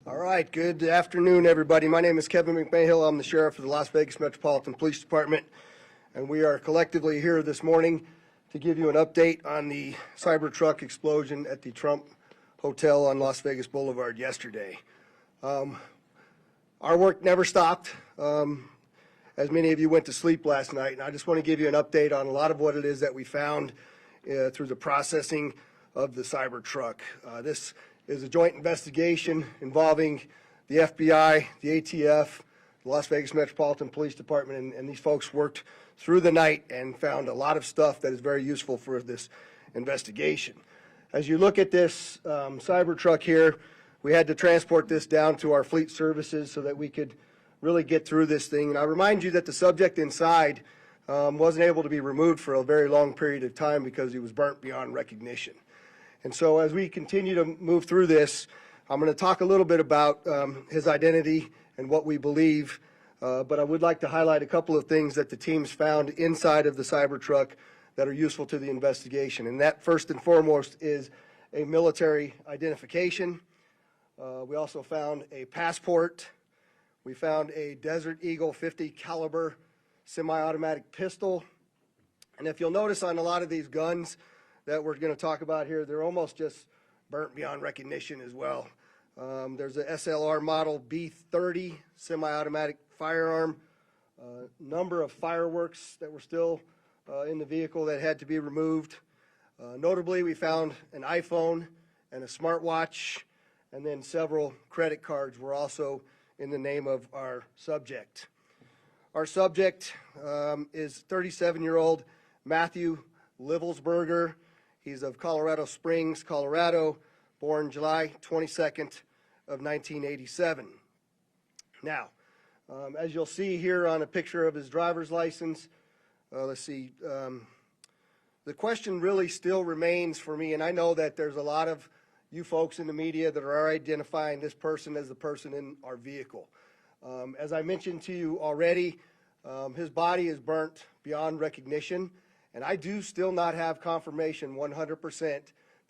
All right, good afternoon, everybody. My name is Kevin McMahill. I'm the sheriff of the Las Vegas Metropolitan Police Department, and we are collectively here this morning to give you an update on the Cybertruck explosion at the Trump Hotel on Las Vegas Boulevard yesterday. Our work never stopped, as many of you went to sleep last night, and I just want to give you an update on a lot of what it is that we found through the processing of the Cybertruck. This is a joint investigation involving the FBI, the ATF, the Las Vegas Metropolitan Police Department, and these folks worked through the night and found a lot of stuff that is very useful for this investigation. As you look at this Cybertruck here, we had to transport this down to our fleet services so that we could really get through this thing. And I remind you that the subject inside wasn't able to be removed for a very long period of time because he was burnt beyond recognition. And so as we continue to move through this, I'm going to talk a little bit about his identity and what we believe, but I would like to highlight a couple of things that the teams found inside of the Cybertruck that are useful to the investigation. And that, first and foremost, is a military identification. We also found a passport. We found a Desert Eagle 50 caliber semi-automatic pistol. And if you'll notice on a lot of these guns that we're going to talk about here, they're almost just burnt beyond recognition as well. There's a SLR model B30 semi-automatic firearm, number of fireworks that were still in the vehicle that had to be removed. Notably, we found an iPhone and a smartwatch, and then several credit cards were also in the name of our subject. Our subject is 37-year-old Matthew Livelsberger. He's of Colorado Springs, Colorado, born July 22nd of 1987. Now, as you'll see here on a picture of his driver's license, let's see, the question really still remains for me, and I know that there's a lot of you folks in the media that are identifying this person as the person in our vehicle. As I mentioned to you already, his body is burnt beyond recognition. And I do still not have confirmation 100%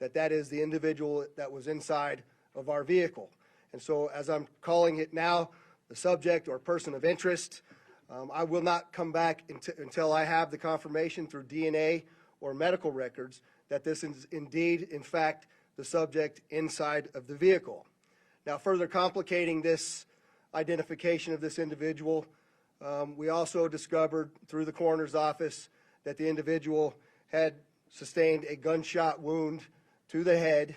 that that is the individual that was inside of our vehicle. And so as I'm calling it now, the subject or person of interest, I will not come back until I have the confirmation through DNA or medical records that this is indeed, in fact, the subject inside of the vehicle. Now, further complicating this identification of this individual, we also discovered through the coroner's office that the individual had sustained a gunshot wound to the head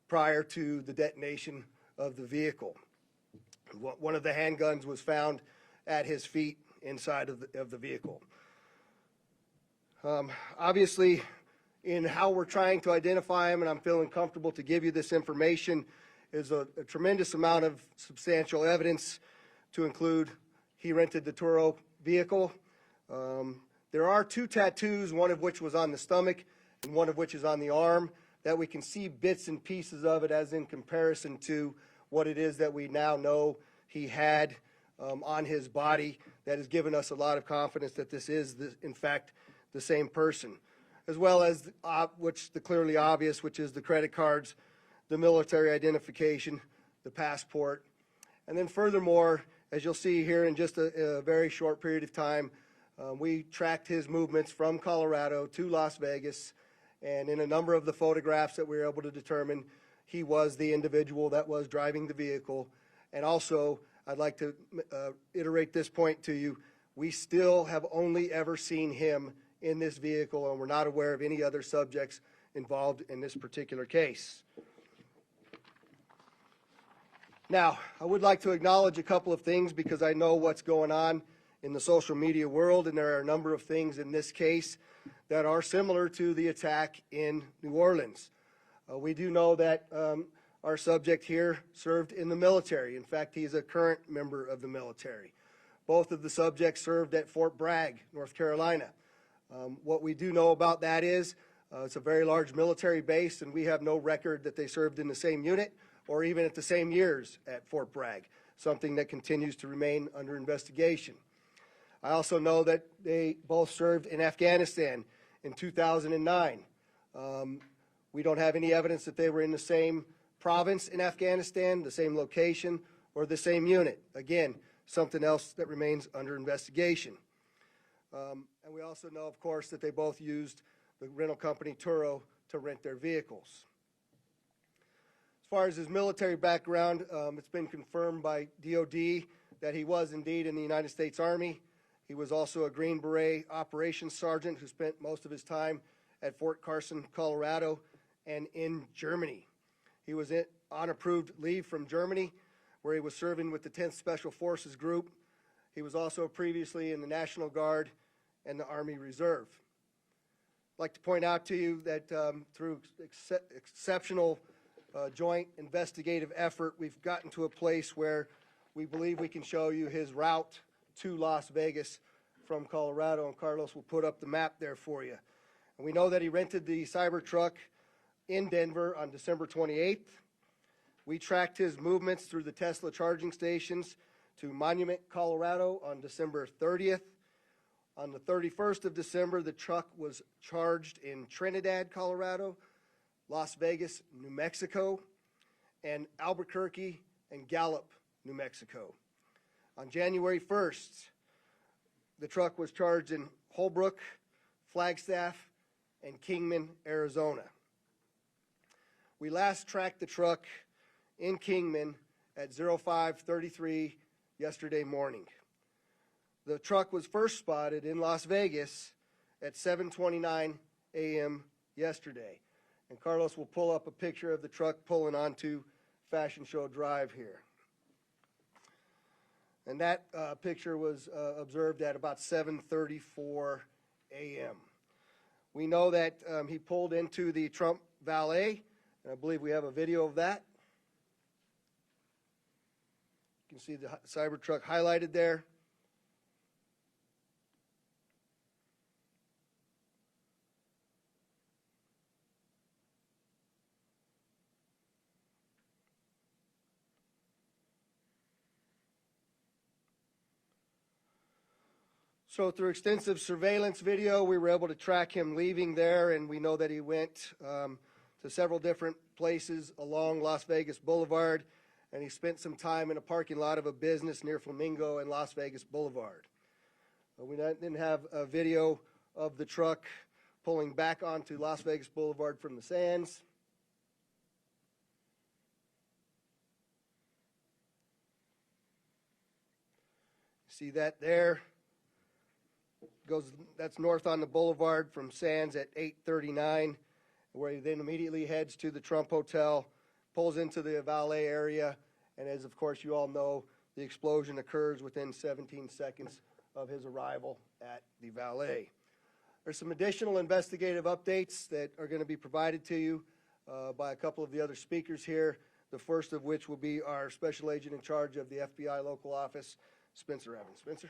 prior to the detonation of the vehicle. One of the handguns was found at his feet inside of the vehicle. Obviously, in how we're trying to identify him, and I'm feeling comfortable to give you this information, is a tremendous amount of substantial evidence, to include he rented the Turo vehicle. There are 2 tattoos, one of which was on the stomach and one of which is on the arm, that we can see bits and pieces of it as in comparison to what it is that we now know he had on his body, that has given us a lot of confidence that this is, in fact, the same person. As well as the clearly obvious, which is the credit cards, the military identification, the passport. And then furthermore, as you'll see here in just a very short period of time, we tracked his movements from Colorado to Las Vegas, and in a number of the photographs that we were able to determine, he was the individual that was driving the vehicle. And also, I'd like to iterate this point to you, we still have only ever seen him in this vehicle, and we're not aware of any other subjects involved in this particular case. Now, I would like to acknowledge a couple of things because I know what's going on in the social media world, and there are a number of things in this case that are similar to the attack in New Orleans. We do know that our subject here served in the military. In fact, he's a current member of the military. Both of the subjects served at Fort Bragg, North Carolina. What we do know about that is it's a very large military base, and we have no record that they served in the same unit or even at the same years at Fort Bragg, something that continues to remain under investigation. I also know that they both served in Afghanistan in 2009. We don't have any evidence that they were in the same province in Afghanistan, the same location, or the same unit. Again, something else that remains under investigation. And we also know, of course, that they both used the rental company Turo to rent their vehicles. As far as his military background, it's been confirmed by DOD that he was indeed in the United States Army. He was also a Green Beret operations sergeant who spent most of his time at Fort Carson, Colorado, and in Germany. He was on approved leave from Germany, where he was serving with the 10th Special Forces Group. He was also previously in the National Guard and the Army Reserve. I'd like to point out to you that through exceptional joint investigative effort, we've gotten to a place where we believe we can show you his route to Las Vegas from Colorado, and Carlos will put up the map there for you. And we know that he rented the Cybertruck in Denver on December 28th. We tracked his movements through the Tesla charging stations to Monument, Colorado on December 30th. On the 31st of December, the truck was charged in Trinidad, Colorado, Las Vegas, New Mexico, and Albuquerque and Gallup, New Mexico. On January 1st, the truck was charged in Holbrook, Flagstaff, and Kingman, Arizona. We last tracked the truck in Kingman at 05:33 yesterday morning. The truck was first spotted in Las Vegas at 7:29 a.m. yesterday. And Carlos will pull up a picture of the truck pulling onto Fashion Show Drive here. And that picture was observed at about 7:34 a.m. We know that he pulled into the Trump Valet, and I believe we have a video of that. You can see the Cybertruck highlighted there. So through extensive surveillance video, we were able to track him leaving there, and we know that he went to several different places along Las Vegas Boulevard, and he spent some time in a parking lot of a business near Flamingo and Las Vegas Boulevard. We didn't have a video of the truck pulling back onto Las Vegas Boulevard from the sands. See that there? That's north on the boulevard from Sands at 8:39, where he then immediately heads to the Trump Hotel, pulls into the valet area, and as of course you all know, the explosion occurs within 17 seconds of his arrival at the valet. There's some additional investigative updates that are going to be provided to you by a couple of the other speakers here, the first of which will be our special agent in charge of the FBI local office, Spencer Evans. Spencer?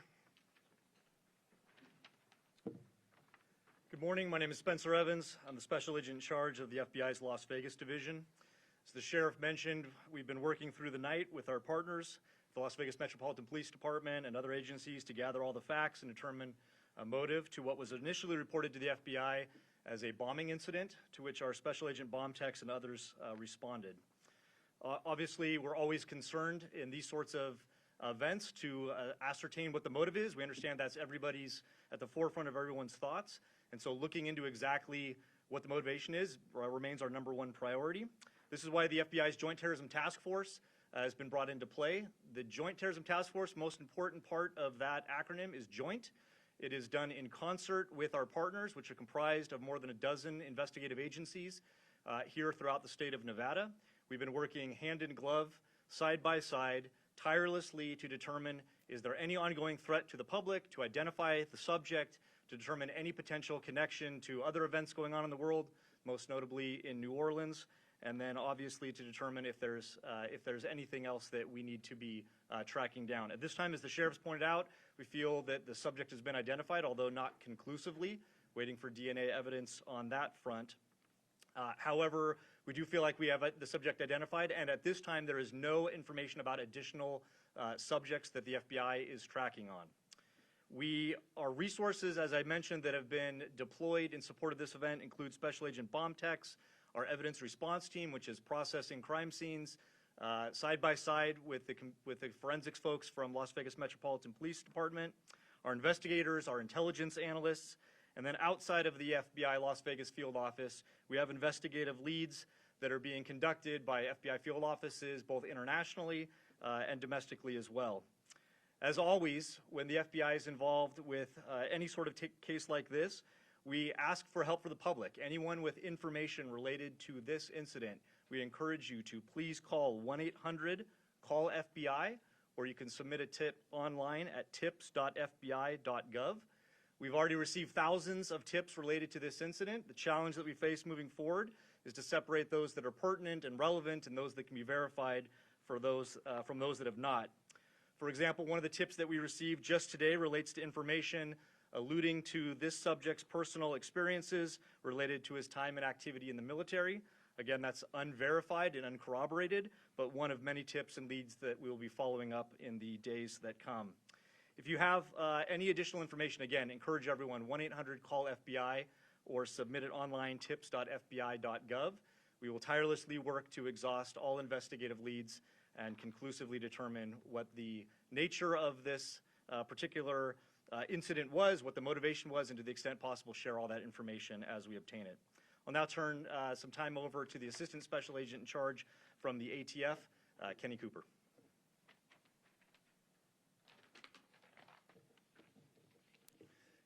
Good morning. My name is Spencer Evans. I'm the Special Agent in charge of the FBI's Las Vegas Division. As the Sheriff mentioned, we've been working through the night with our partners, the Las Vegas Metropolitan Police Department and other agencies, to gather all the facts and determine a motive to what was initially reported to the FBI as a bombing incident, to which our Special Agent bomb techs and others responded. Obviously, we're always concerned in these sorts of events to ascertain what the motive is. We understand that's at the forefront of everyone's thoughts. And so looking into exactly what the motivation is remains our #1 priority. This is why the FBI's Joint Terrorism Task Force has been brought into play. The Joint Terrorism Task Force, most important part of that acronym is joint. It is done in concert with our partners, which are comprised of more than a dozen investigative agencies here throughout the state of Nevada. We've been working hand in glove, side by side, tirelessly to determine, is there any ongoing threat to the public, to identify the subject, to determine any potential connection to other events going on in the world, most notably in New Orleans, and then obviously to determine if there's anything else that we need to be tracking down. At this time, as the sheriff's pointed out, we feel that the subject has been identified, although not conclusively, waiting for DNA evidence on that front. However, we do feel like we have the subject identified, and at this time there is no information about additional subjects that the FBI is tracking on. Our resources, as I mentioned, that have been deployed in support of this event include Special Agent bomb techs, our evidence response team, which is processing crime scenes, side by side with the forensics folks from Las Vegas Metropolitan Police Department, our investigators, our intelligence analysts, and then outside of the FBI Las Vegas field office, we have investigative leads that are being conducted by FBI field offices both internationally and domestically as well. As always, when the FBI is involved with any sort of case like this, we ask for help for the public. Anyone with information related to this incident, we encourage you to please call 1-800-CALL-FBI, or you can submit a tip online at tips.fbi.gov. We've already received thousands of tips related to this incident. The challenge that we face moving forward is to separate those that are pertinent and relevant and those that can be verified for those, from those that have not. For example, one of the tips that we received just today relates to information alluding to this subject's personal experiences related to his time and activity in the military. Again, that's unverified and uncorroborated, but one of many tips and leads that we will be following up in the days that come. If you have any additional information, again, encourage everyone, 1-800-CALL-FBI or submit it online, tips.fbi.gov. We will tirelessly work to exhaust all investigative leads and conclusively determine what the nature of this particular incident was, what the motivation was, and to the extent possible, share all that information as we obtain it. I'll now turn some time over to the Assistant Special Agent in charge from the ATF, Kenny Cooper.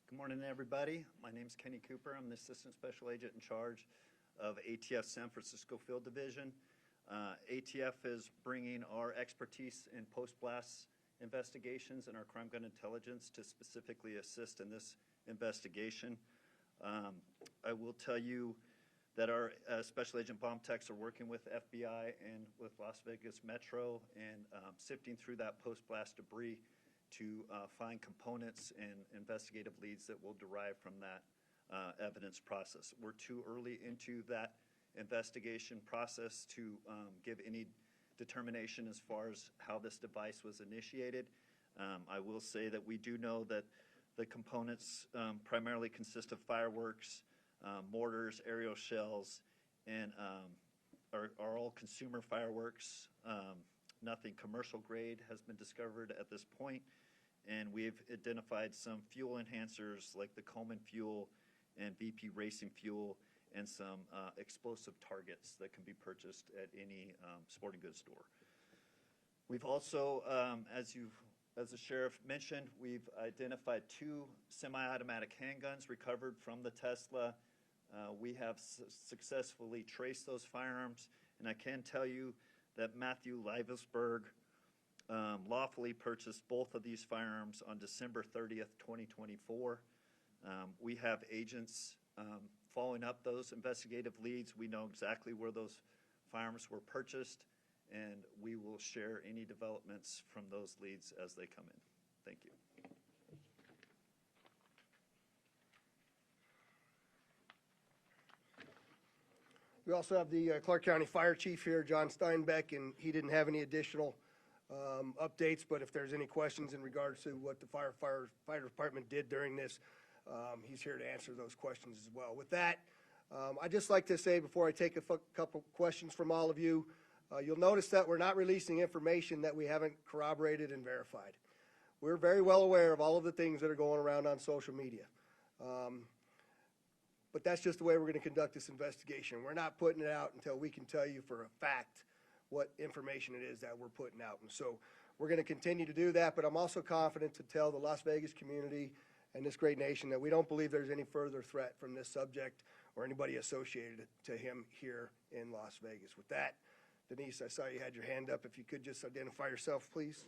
Good morning, everybody. My name is Kenny Cooper. I'm the Assistant Special Agent in charge of ATF San Francisco Field Division. ATF is bringing our expertise in post-blast investigations and our crime gun intelligence to specifically assist in this investigation. I will tell you that our Special Agent bomb techs are working with FBI and with Las Vegas Metro and sifting through that post-blast debris to find components and investigative leads that will derive from that evidence process. We're too early into that investigation process to give any determination as far as how this device was initiated. I will say that we do know that the components primarily consist of fireworks, mortars, aerial shells, and are all consumer fireworks. Nothing commercial grade has been discovered at this point, and we've identified some fuel enhancers like the Coleman fuel and BP racing fuel and some explosive targets that can be purchased at any sporting goods store. We've also, as the sheriff mentioned, we've identified 2 semi-automatic handguns recovered from the Tesla. We have successfully traced those firearms, and I can tell you that Matthew Livesberg lawfully purchased both of these firearms on December 30th, 2024. We have agents following up those investigative leads. We know exactly where those firearms were purchased, and we will share any developments from those leads as they come in. Thank you. We also have the Clark County Fire Chief here, John Steinbeck, and he didn't have any additional updates, but if there's any questions in regards to what the fire department did during this, he's here to answer those questions as well. With that, I'd just like to say before I take a couple questions from all of you, you'll notice that we're not releasing information that we haven't corroborated and verified. We're very well aware of all of the things that are going around on social media. But that's just the way we're going to conduct this investigation. We're not putting it out until we can tell you for a fact what information it is that we're putting out. And so we're going to continue to do that, but I'm also confident to tell the Las Vegas community and this great nation that we don't believe there's any further threat from this subject or anybody associated to him here in Las Vegas. With that, Denise, I saw you had your hand up. If you could just identify yourself, please.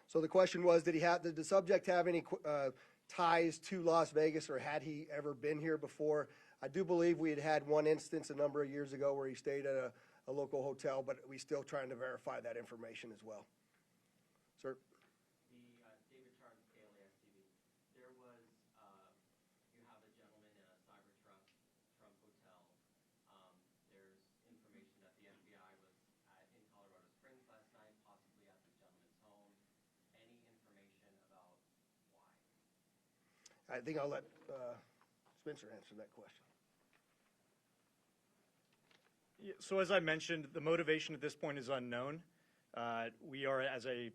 So the question was, did the subject have any ties to Las Vegas, or had he ever been here before? I do believe we had one instance a number of years ago where he stayed at a local hotel, but we're still trying to verify that information as well. Sir? David Charles, KLAS TV. There was, you have a gentleman in a Cybertruck Trump Hotel. There's information that the FBI was in Colorado Springs last night, possibly at the gentleman's home. I think I'll let Spencer answer that question. Yeah, so as I mentioned, the motivation at this point is unknown. We are, as I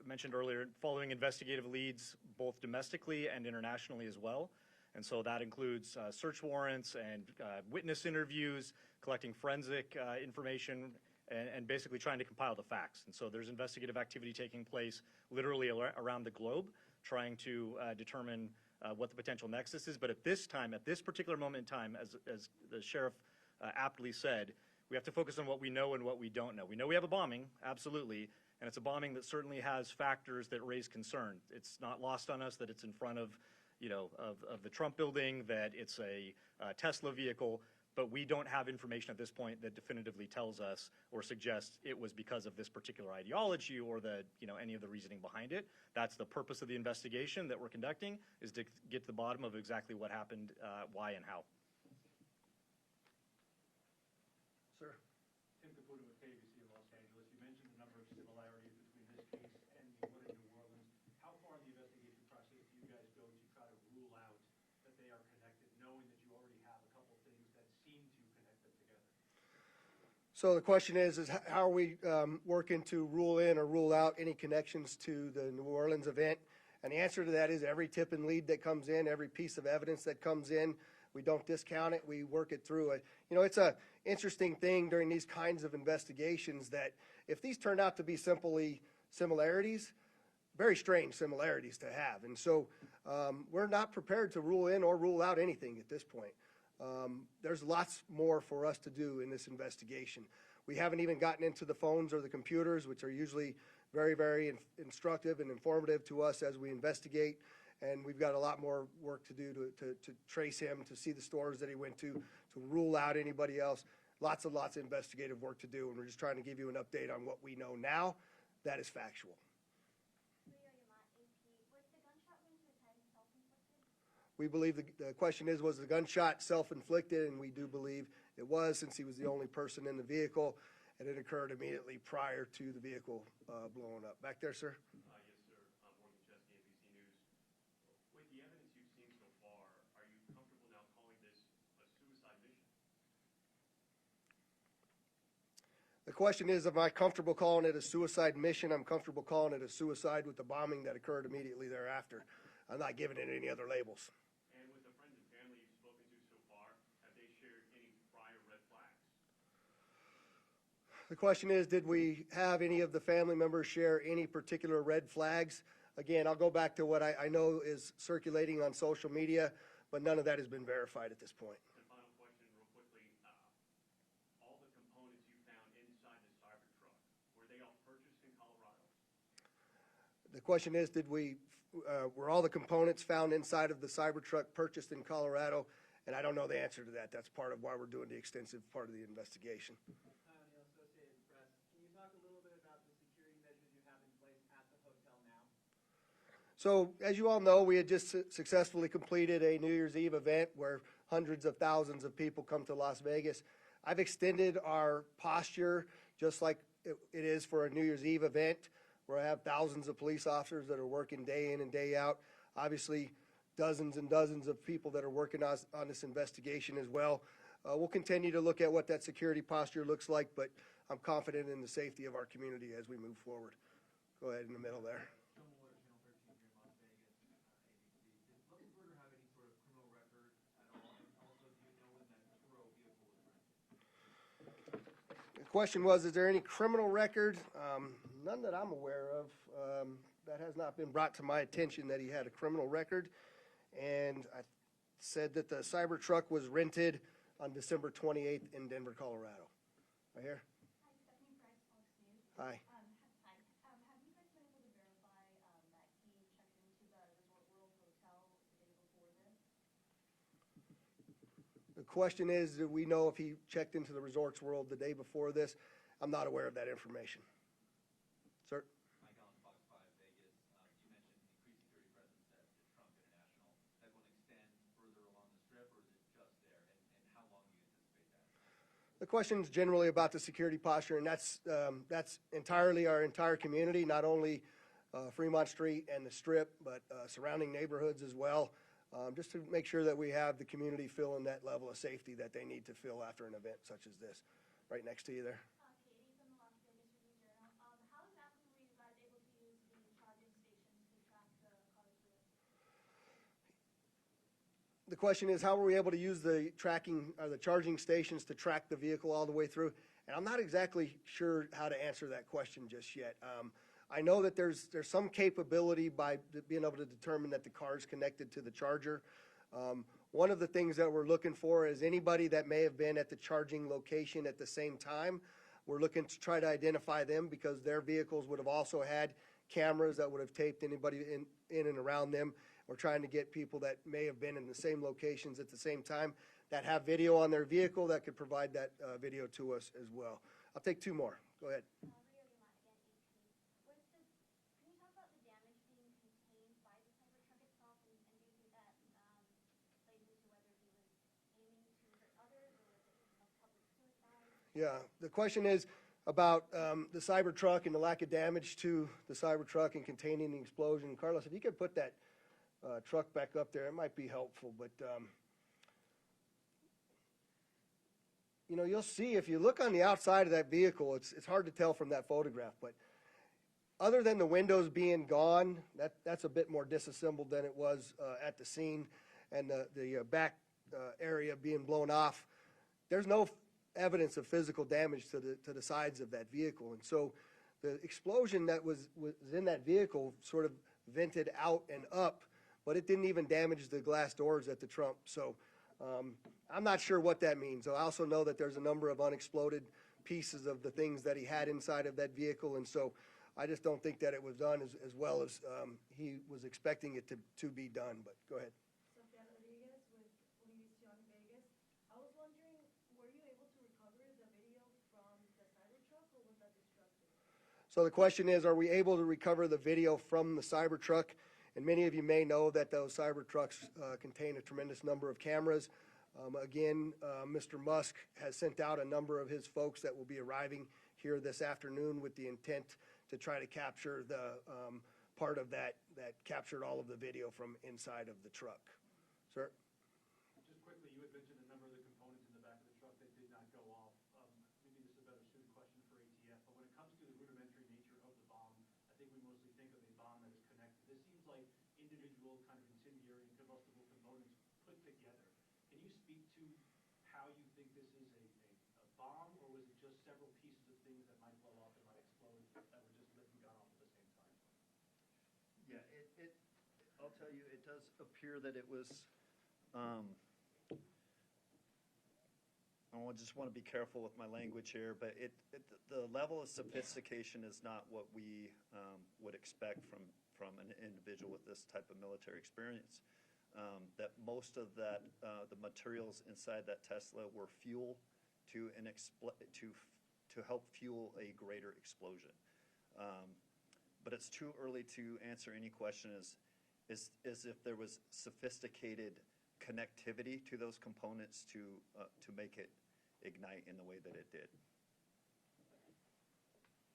mentioned earlier, following investigative leads both domestically and internationally as well. And so that includes search warrants and witness interviews, collecting forensic information, and basically trying to compile the facts. And so there's investigative activity taking place literally around the globe, trying to determine what the potential nexus is. But at this time, at this particular moment in time, as the sheriff aptly said, we have to focus on what we know and what we don't know. We know we have a bombing, absolutely, and it's a bombing that certainly has factors that raise concern. It's not lost on us that it's in front of, of the Trump building, that it's a Tesla vehicle, but we don't have information at this point that definitively tells us or suggests it was because of this particular ideology or any of the reasoning behind it. That's the purpose of the investigation that we're conducting, is to get to the bottom of exactly what happened, why and how. Sir? Tim Caputo with WTVC in Los Angeles. You mentioned a number of similarities between this case and the one in New Orleans. How far in the investigation process do you guys go to try to rule out that they are connected, knowing that you already have a couple things that seem to connect them together? So the question is how are we working to rule in or rule out any connections to the New Orleans event? And the answer to that is every tip and lead that comes in, every piece of evidence that comes in, we don't discount it, we work it through it. It's a interesting thing during these kinds of investigations that if these turned out to be simply similarities, very strange similarities to have. And so we're not prepared to rule in or rule out anything at this point. There's lots more for us to do in this investigation. We haven't even gotten into the phones or the computers, which are usually very, very instructive and informative to us as we investigate. And we've got a lot more work to do to trace him, to see the stores that he went to rule out anybody else. Lots of investigative work to do, and we're just trying to give you an update on what we know now that is factual. We believe the question is, was the gunshot self-inflicted? And we do believe it was, since he was the only person in the vehicle, and it occurred immediately prior to the vehicle blowing up. Back there, sir? Yes, sir. Morgan Chesky, NBC News. With the evidence you've seen so far, are you comfortable now calling this a suicide mission? The question is, am I comfortable calling it a suicide mission? I'm comfortable calling it a suicide with the bombing that occurred immediately thereafter. I'm not giving it any other labels. And with the friends and family you've spoken to so far, have they shared any prior red flags? The question is, did we have any of the family members share any particular red flags? Again, I'll go back to what I know is circulating on social media, but none of that has been verified at this point. And final question, real quickly. All the components you found inside the Cybertruck, were they all purchased in Colorado? The question is, were all the components found inside of the Cybertruck purchased in Colorado? And I don't know the answer to that. That's part of why we're doing the extensive part of the investigation. Hi, O'Neill, Associated Press. Can you talk a little bit about the security measures you have in place at the hotel now? So, as you all know, we had just successfully completed a New Year's Eve event where hundreds of thousands of people come to Las Vegas. I've extended our posture just like it is for a New Year's Eve event, where I have thousands of police officers that are working day in and day out. Obviously, dozens and dozens of people that are working on this investigation as well. We'll continue to look at what that security posture looks like, but I'm confident in the safety of our community as we move forward. Go ahead in the middle there. Channel 13 here in Las Vegas, ABC. Did Luckenberger have any sort of criminal record at all? And also, do you know when that Turo vehicle was rented? The question was, is there any criminal record? None that I'm aware of. That has not been brought to my attention that he had a criminal record. And I said that the Cybertruck was rented on December 28th in Denver, Colorado. Right here? Hi, Stephanie Price, Fox News. Hi. Hi. Have you guys been able to verify that he checked into the Resort World Hotel the day before this? The question is, do we know if he checked into the Resorts World the day before this? I'm not aware of that information. Sir? Mike Allen, Fox 5 Vegas. You mentioned increased security presence at the Trump International. That will extend further along the strip, or is it just there? And how long do you anticipate that? The question is generally about the security posture, and that's entirely our entire community, not only Fremont Street and the Strip, but surrounding neighborhoods as well. just to make sure that we have the community feeling that level of safety that they need to feel after an event such as this. Right next to you there. Katie from the Las Vegas Review-Journal. How exactly were you guys able to use the charging stations to track the cars through? The question is, how were we able to use the tracking or the charging stations to track the vehicle all the way through? And I'm not exactly sure how to answer that question just yet. I know that there's some capability by being able to determine that the car is connected to the charger. One of the things that we're looking for is anybody that may have been at the charging location at the same time. We're looking to try to identify them because their vehicles would have also had cameras that would have taped anybody in and around them. We're trying to get people that may have been in the same locations at the same time that have video on their vehicle that could provide that video to us as well. I'll take two more. Go ahead. Can you talk about the damage being contained by the Cybertruck itself, and do you think that plays into whether he was aiming to hurt others or was it public suicide? Yeah, the question is about the Cybertruck and the lack of damage to the Cybertruck and containing the explosion. Carlos, if you could put that truck back up there, it might be helpful. But, you know, you'll see if you look on the outside of that vehicle, it's hard to tell from that photograph. But other than the windows being gone, that's a bit more disassembled than it was at the scene, and the back area being blown off. There's no evidence of physical damage to the sides of that vehicle. And so the explosion that was in that vehicle sort of vented out and up, but it didn't even damage the glass doors at the trunk. So I'm not sure what that means. I also know that there's a number of unexploded pieces of the things that he had inside of that vehicle, and so I just don't think that it was done as well as he was expecting it to be done. But go ahead. Sophia Rodriguez with WTVC on Vegas. I was wondering, were you able to recover the video from the Cybertruck, or was that destructed? So the question is, are we able to recover the video from the Cybertruck? And many of you may know that those Cybertrucks contain a tremendous number of cameras. Again, Mr. Musk has sent out a number of his folks that will be arriving here this afternoon with the intent to try to capture the part of that captured all of the video from inside of the truck. Sir? Just quickly, you had mentioned a number of the components in the back of the truck that did not go off. Maybe this is a better suited question for ATF, but when it comes to the rudimentary nature of the bomb, I think we mostly think of a bomb that is connected. This seems like individual kind of incendiary and combustible components put together. Can you speak to how you think this is a bomb, or was it just several pieces of things that might blow off and might explode that were just lit and gone off at the same time? Yeah, I'll tell you, it does appear that it was, I just want to be careful with my language here, but the level of sophistication is not what we would expect from an individual with this type of military experience. That most of that, the materials inside that Tesla were fuel to help fuel a greater explosion. But it's too early to answer any question as if there was sophisticated connectivity to those components to make it ignite in the way that it did.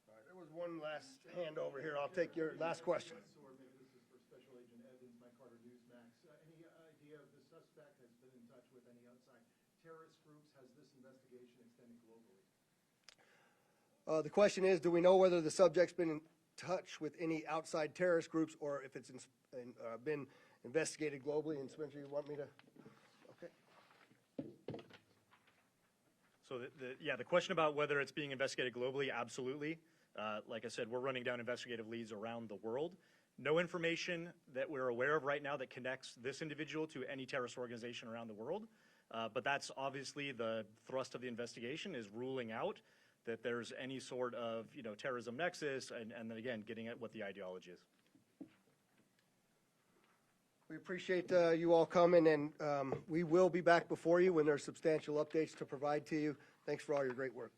All right, there was one last hand over here. I'll take your last question. Or maybe this is for Special Agent Evans, Mike Carter, Newsmax. Any idea if the suspect has been in touch with any outside terrorist groups? Has this investigation extended globally? The question is, do we know whether the subject's been in touch with any outside terrorist groups or if it's been investigated globally? And Spencer, you want me to? Okay. So the question about whether it's being investigated globally, absolutely. Like I said, we're running down investigative leads around the world. No information that we're aware of right now that connects this individual to any terrorist organization around the world. But that's obviously the thrust of the investigation, is ruling out that there's any sort of terrorism nexus, and then again, getting at what the ideology is. We appreciate you all coming, and we will be back before you when there's substantial updates to provide to you. Thanks for all your great work.